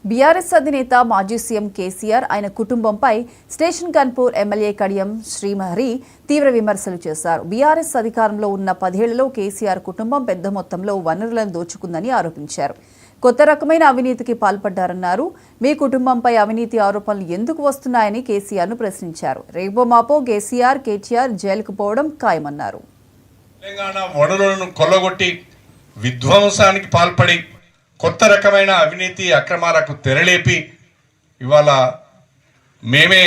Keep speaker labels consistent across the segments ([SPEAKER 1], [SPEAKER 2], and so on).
[SPEAKER 1] BRS అధినేత మాజీ CM KCR ఆయన కుటుంబంపై స్టేషన్ గన్పూర్ ఎమ్మెల్యే కడియం శ్రీహరి తీవ్ర విమర్శలు చేశారు. బీఆర్ఎస్ అధికారంలో ఉన్న 10 ఏళ్లలో కేసీఆర్ కుటుంబం పెద్ద మొత్తంలో వనరులను దోచుకుందని ఆరోపించారు. కొత్త రకమైన అవినీతికి పాల్పడ్డారన్నారు. మీ కుటుంబంపై అవినీతి ఆరోపణలు ఎందుకు వస్తున్నాయని కేసీఆర్ను ప్రశ్నించారు. రేపో మాపో కేసీఆర్, కేటీఆర్ జైలుకు పోవడం ఖాయమన్నారు.
[SPEAKER 2] తెలంగాణ వనరులను కొల్లగొట్టి విధ్వంసానికి పాల్పడి కొత్త రకమైన అవినీతి అక్రమాలకు తెరలేపి ఇవాళ మేమే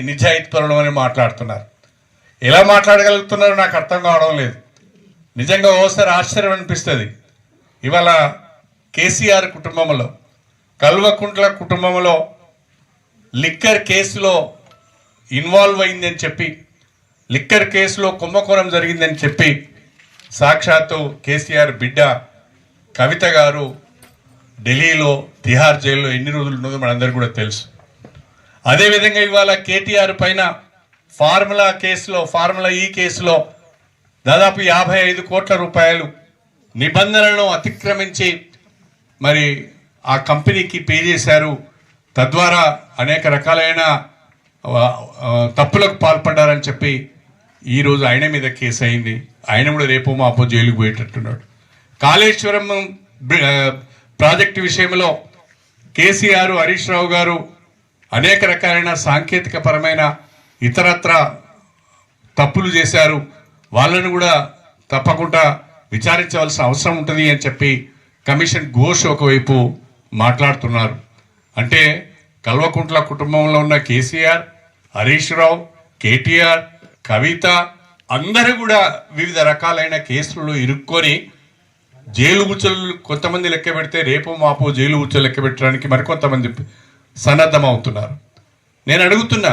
[SPEAKER 2] నిజాయితీపరులం అని మాట్లాడుతున్నారు. ఎలా మాట్లాడగలుగుతున్నారో నాకు అర్థం కావడం లేదు. నిజంగా ఓసారి ఆశ్చర్యం అనిపిస్తుంది. ఇవాళ కేసీఆర్ కుటుంబంలో, కల్వకుంట్ల కుటుంబంలో లిక్కర్ కేసులో ఇన్వాల్వ్ అయిందని చెప్పి, లిక్కర్ కేసులో కుంభకోణం జరిగిందని చెప్పి సాక్షాత్తు కేసీఆర్ బిడ్డ కవిత గారు ఢిల్లీలో తిహార్ జైల్లో ఎన్ని రోజులు ఉన్నదో మనందరికీ కూడా తెలుసు. అదేవిధంగా ఇవాళ కేటీఆర్ పైన ఫార్ములా ఈ కేసులో దాదాపు 55 కోట్ల రూపాయలు నిబంధనలను అతిక్రమించి మరి ఆ కంపెనీకి పే చేశారు. తద్వారా అనేక రకాలైన తప్పులకు పాల్పడ్డారని చెప్పి ఈరోజు ఆయన మీద కేసు అయింది. ఆయన కూడా రేపో మాపో జైలుకు పోయేటట్టున్నాడు. కాళేశ్వరం ప్రాజెక్టు విషయంలో కేసీఆర్, హరీష్ రావు గారు అనేక రకాలైన సాంకేతిక పరమైన ఇతరత్ర తప్పులు చేశారు. వాళ్ళను కూడా తప్పకుండా విచారించవలసిన అవసరం ఉంటుంది అని చెప్పి కమిషన్ ఘోష్ ఒకవైపు మాట్లాడుతున్నారు. అంటే కల్వకుంట్ల కుటుంబంలో ఉన్న కేసీఆర్, హరీష్ రావు, కేటీఆర్, కవిత అందరూ కూడా వివిధ రకాలైన కేసులలో ఇరుక్కొని జైలు ఉచ్చులు కొంతమంది లెక్క పెడితే రేపో మాపో జైలు ఉచ్చులు లెక్క పెట్టడానికి మరికొంతమంది సన్నద్ధం అవుతున్నారు. నేను అడుగుతున్నా,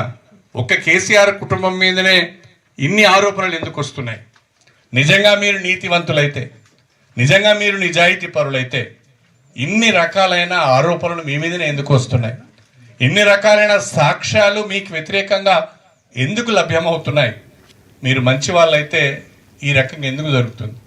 [SPEAKER 2] ఒక్క కేసీఆర్ కుటుంబం మీదనే ఇన్ని ఆరోపణలు ఎందుకు వస్తున్నాయి? నిజంగా మీరు నీతివంతులైతే, నిజంగా మీరు నిజాయితీ పరులైతే ఇన్ని రకాలైన ఆరోపణలు మీ మీదనే ఎందుకు వస్తున్నాయి? ఇన్ని రకాలైన సాక్ష్యాలు మీకు వ్యతిరేకంగా ఎందుకు లభ్యమవుతున్నాయి? మీరు మంచి వాళ్ళైతే ఈ రకంగా ఎందుకు జరుగుతుంది?